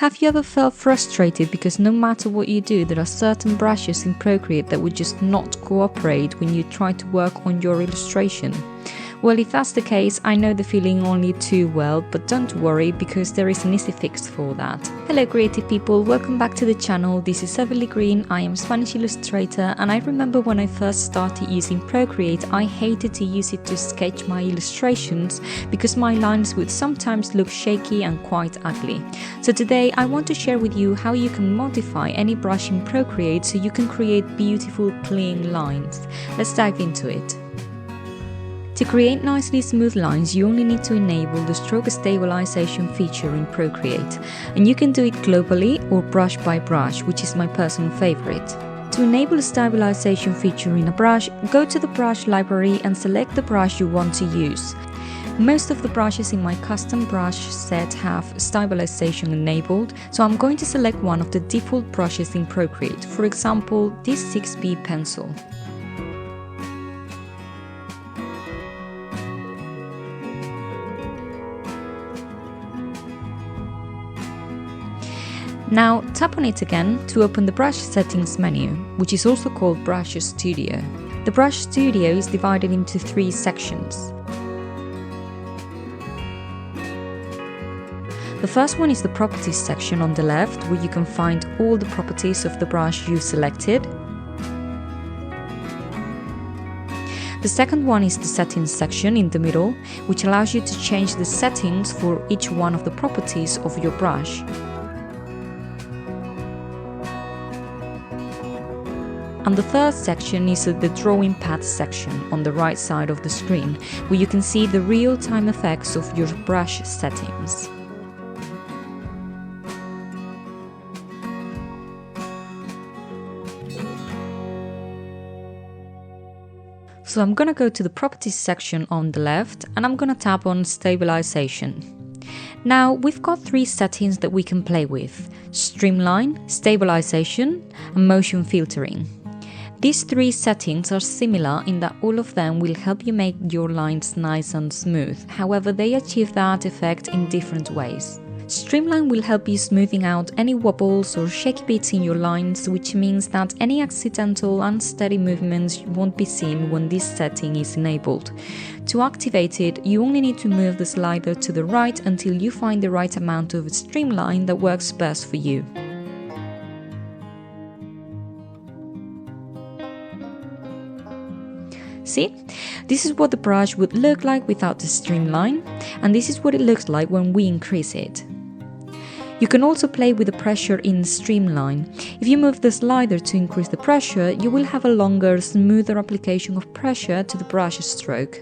Have you ever felt frustrated because no matter what you do, there are certain brushes in Procreate that would just not cooperate when you try to work on your illustration? Well, if that's the case, I know the feeling only too well, but don't worry because there is an easy fix for that. Hello creative people, welcome back to the channel. This is Everly Green, I am a Spanish illustrator, and I remember when I first started using Procreate, I hated to use it to sketch my illustrations because my lines would sometimes look shaky and quite ugly. So today I want to share with you how you can modify any brush in Procreate so you can create beautiful clean lines. Let's dive into it. To create nicely smooth lines, you only need to enable the stroke stabilization feature in Procreate, and you can do it globally or brush by brush, which is my personal favorite. To enable the stabilization feature in a brush, go to the brush library and select the brush you want to use. Most of the brushes in my custom brush set have stabilization enabled, so I'm going to select one of the default brushes in Procreate, for example, this 6B pencil. Now tap on it again to open the Brush Settings menu, which is also called Brush Studio. The Brush Studio is divided into 3 sections. The first one is the Properties section on the left, where you can find all the properties of the brush you selected. The second one is the Settings section in the middle, which allows you to change the settings for each one of the properties of your brush. And the third section is the Drawing Pad section on the right side of the screen, where you can see the real-time effects of your brush settings. So I'm gonna go to the Properties section on the left and I'm gonna tap on Stabilization. Now we've got 3 settings that we can play with: Streamline, Stabilization and Motion Filtering. These 3 settings are similar in that all of them will help you make your lines nice and smooth. However, they achieve that effect in different ways. Streamline will help you smoothing out any wobbles or shaky bits in your lines, which means that any accidental unsteady movements won't be seen when this setting is enabled. To activate it, you only need to move the slider to the right until you find the right amount of streamline that works best for you. See? This is what the brush would look like without the streamline, and this is what it looks like when we increase it. You can also play with the pressure in streamline. If you move the slider to increase the pressure, you will have a longer, smoother application of pressure to the brush stroke.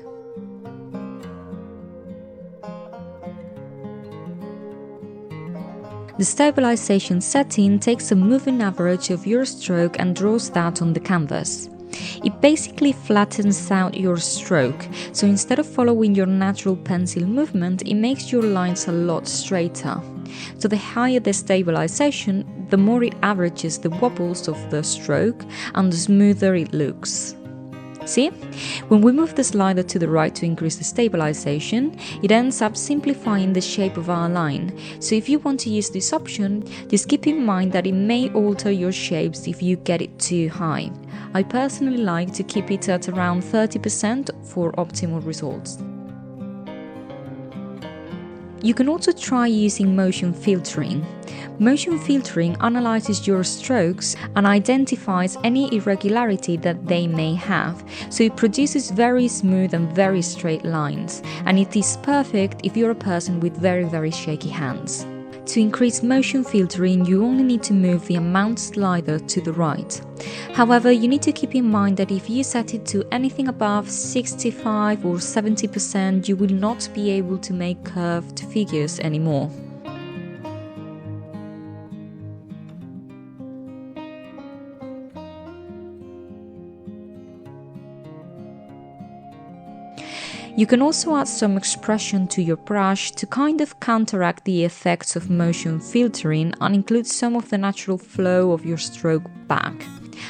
The stabilization setting takes a moving average of your stroke and draws that on the canvas. It basically flattens out your stroke, so instead of following your natural pencil movement, it makes your lines a lot straighter. So the higher the stabilization, the more it averages the wobbles of the stroke and the smoother it looks. See? When we move the slider to the right to increase the stabilization, it ends up simplifying the shape of our line. So if you want to use this option, just keep in mind that it may alter your shapes if you get it too high. I personally like to keep it at around 30% for optimal results. You can also try using motion filtering. Motion filtering analyzes your strokes and identifies any irregularity that they may have, so it produces very smooth and very straight lines, and it is perfect if you're a person with very shaky hands. To increase motion filtering, you only need to move the amount slider to the right. However, you need to keep in mind that if you set it to anything above 65 or 70%, you will not be able to make curved figures anymore. You can also add some expression to your brush to kind of counteract the effects of motion filtering and include some of the natural flow of your stroke back.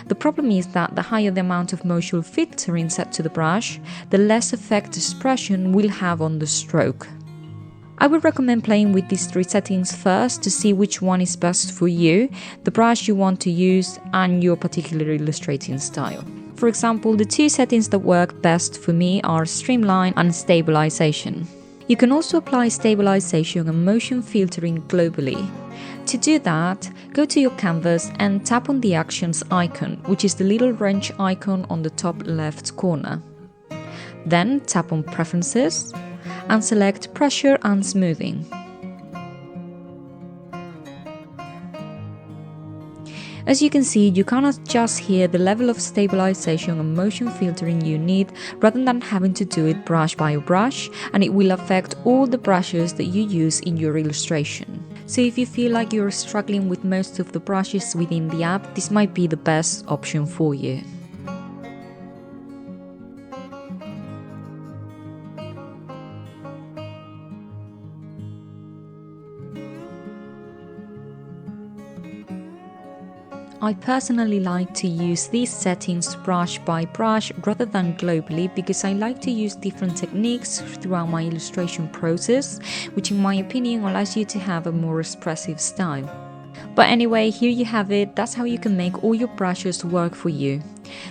The problem is that the higher the amount of motion filtering set to the brush, the less effect expression will have on the stroke. I would recommend playing with these 3 settings first to see which one is best for you, the brush you want to use, and your particular illustrating style. For example, the 2 settings that work best for me are Streamline and Stabilization. You can also apply stabilization and motion filtering globally. To do that, go to your canvas and tap on the Actions icon, which is the little wrench icon on the top left corner. Then tap on Preferences and select Pressure and Smoothing. As you can see, you can adjust here the level of stabilization and motion filtering you need rather than having to do it brush by brush, and it will affect all the brushes that you use in your illustration. So if you feel like you're struggling with most of the brushes within the app, this might be the best option for you. I personally like to use these settings brush by brush rather than globally because I like to use different techniques throughout my illustration process, which in my opinion allows you to have a more expressive style. But anyway, here you have it. That's how you can make all your brushes work for you.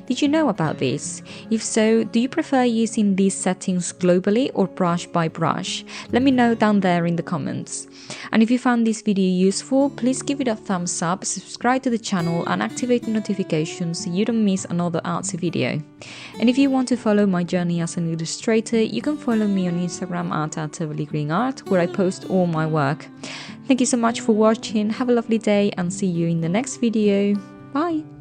Did you know about this? If so, do you prefer using these settings globally or brush by brush? Let me know down there in the comments. And if you found this video useful, please give it a thumbs up, subscribe to the channel and activate notifications so you don't miss another artsy video. And if you want to follow my journey as an illustrator, you can follow me on Instagram at @everlygreenart, where I post all my work. Thank you so much for watching, have a lovely day and see you in the next video. Bye!